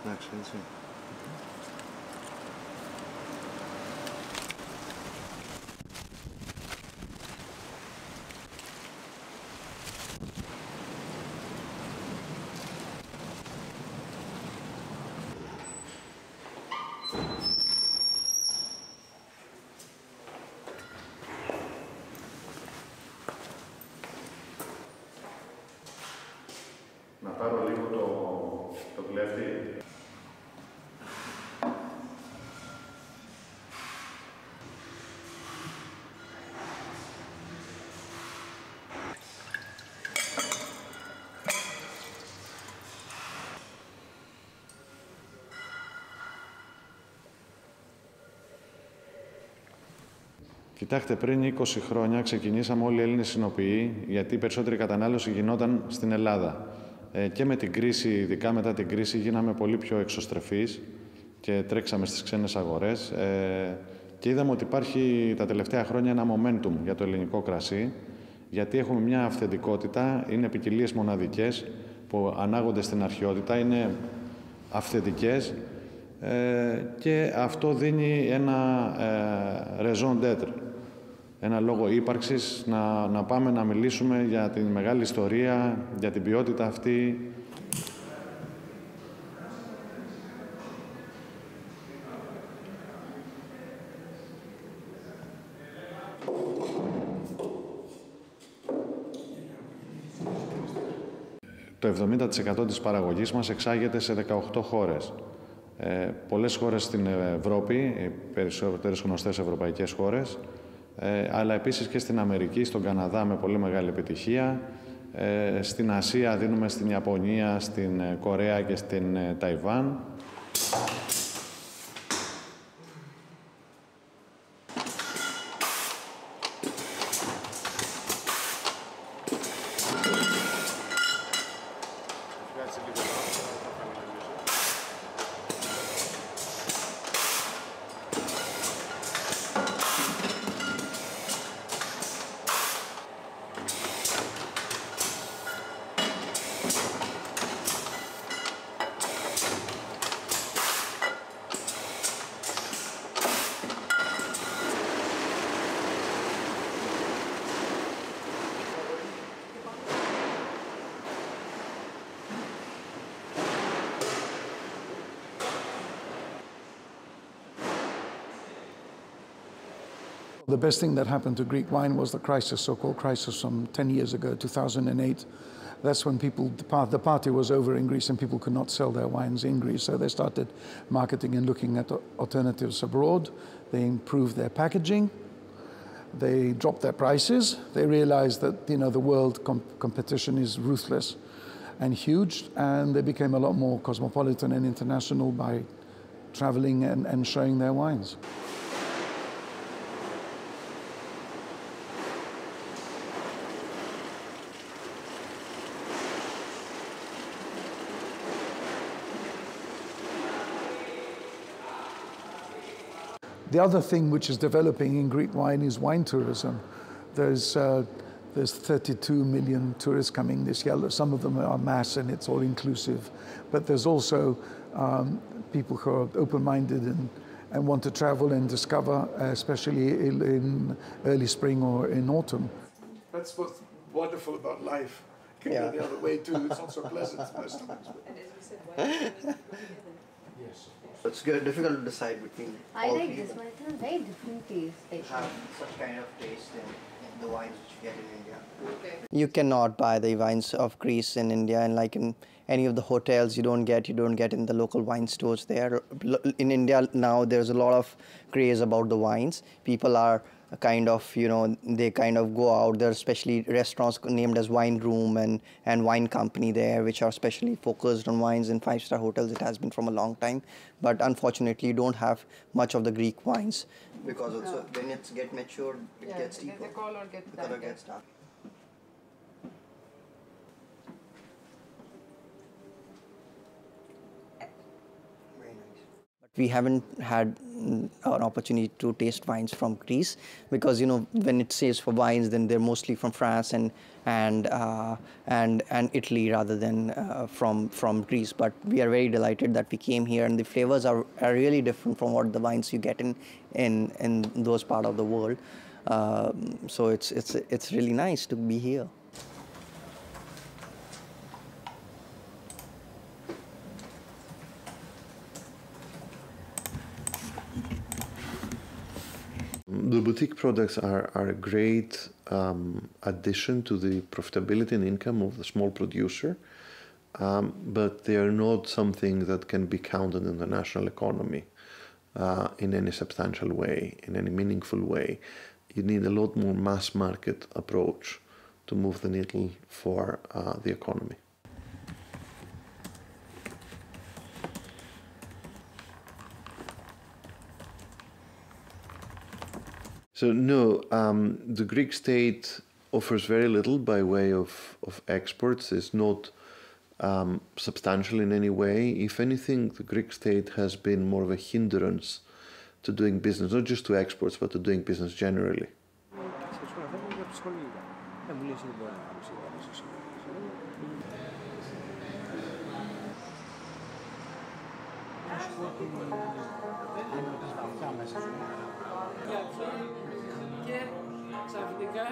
Εντάξει, έτσι. Να πάρω λίγο το κλέφτη. Κοιτάξτε, πριν 20 χρόνια ξεκινήσαμε όλοι οι Έλληνες συνοποιοί, γιατί η περισσότερη κατανάλωση γινόταν στην Ελλάδα. Και με την κρίση, ειδικά μετά την κρίση, γίναμε πολύ πιο εξωστρεφείς και τρέξαμε στις ξένες αγορές. Και είδαμε ότι υπάρχει τα τελευταία χρόνια ένα momentum για το ελληνικό κρασί, γιατί έχουμε μια αυθεντικότητα, είναι ποικιλίες μοναδικές που ανάγονται στην αρχαιότητα, είναι αυθεντικές και αυτό δίνει ένα raison d'être. Ένα λόγο ύπαρξης, να πάμε να μιλήσουμε για την μεγάλη ιστορία, για την ποιότητα αυτή. Το 70% της παραγωγής μας εξάγεται σε 18 χώρες. Πολλές χώρες στην Ευρώπη, οι περισσότερες γνωστές ευρωπαϊκές χώρες, αλλά επίσης και στην Αμερική, στον Καναδά με πολύ μεγάλη επιτυχία. Στην Ασία δίνουμε στην Ιαπωνία, στην Κορέα και στην Ταϊβάν. The best thing that happened to Greek wine was the crisis, so-called crisis from 10 years ago, 2008. That's when the party was over in Greece and people could not sell their wines in Greece. So they started marketing and looking at alternatives abroad. They improved their packaging. They dropped their prices. They realized that, the world competition is ruthless and huge, and they became a lot more cosmopolitan and international by traveling and showing their wines. The other thing which is developing in Greek wine is wine tourism. There's 32 million tourists coming this year. Some of them are mass and it's all inclusive. But there's also people who are open-minded and want to travel and discover, especially in early spring or in autumn. That's what's wonderful about life. It can go the other way too. It's not so pleasant most times. And as we said, wine Yes. It's difficult to decide between I like this one. It has very different taste. have such kind of taste in the wines which you get in India. Okay. You cannot buy the wines of Greece in India, and like in any of the hotels you don't get in the local wine stores there. In India now there's a lot of craze about the wines. People are kind of, they kind of go out there, especially restaurants named as Wine Room and Wine Company there, which are specially focused on wines in five-star hotels. It has been from a long time, but unfortunately you don't have much of the Greek wines. Because also when it gets matured, it gets deeper. The color gets The color gets dark. We haven't had an opportunity to taste wines from Greece, because when it says for wines, then they're mostly from France and Italy rather than from Greece. But we are very delighted that we came here, and the flavors are really different from what the wines you get in those part of the world. So it's really nice to be here. The boutique products are a great addition to the profitability and income of the small producer, but they are not something that can be counted in the national economy in any substantial way, in any meaningful way. You need a lot more mass market approach to move the needle for the economy. So no, the Greek state offers very little by way of exports. It's not substantial in any way. If anything, the Greek state has been more of a hindrance to doing business, not just to exports, but to doing business generally. Και ξαφνικά